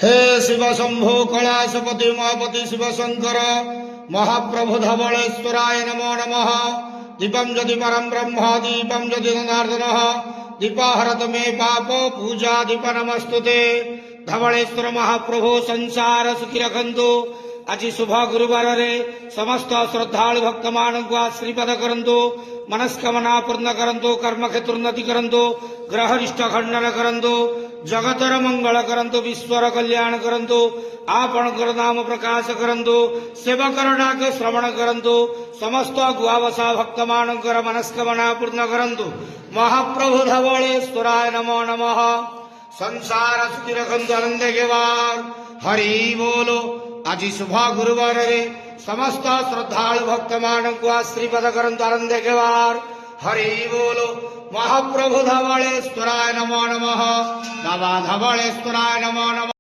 हे शिव शंभो कैलासपति महापति शिव शंकर महाप्रभु धवलेश्वराय नमो नमः। दीपम यदि परम ब्रह्म दीपम यदि जनार्दन दीपाहरत मे पाप पूजा दीप नमस्तुते। धवलेश्वर महाप्रभु संसार सुखी रखंतु। आज शुभ गुरुवार रे समस्त श्रद्धालु भक्त मान को आश्रीपद करंतु। मनस्कामना पूर्ण करंतु। कर्म क्षेत्र उन्नति करंतु। ग्रह निष्ठ खंडन करंतु। जगतर मंगल करंतु। विश्वर कल्याण करंतु। आपणकर नाम प्रकाश करंतु। सेवकर डाक श्रवण करंतु। समस्त गुआवसा भक्त मानकर मनस्कामना पूर्ण करंतु। महाप्रभु धवलेश्वराय नमो नमः। संसार सुखी रखंतु आनंद घेवार हरि बोलो। आज शुभ गुरुवार रे समस्त श्रद्धालु भक्त मान को आश्रीपद करंतु आनंद घेवार हरि बोलो। महाप्रभु धवलेश्वराय नमो नमः। बाबा धवलेश्वराय नमो नमः।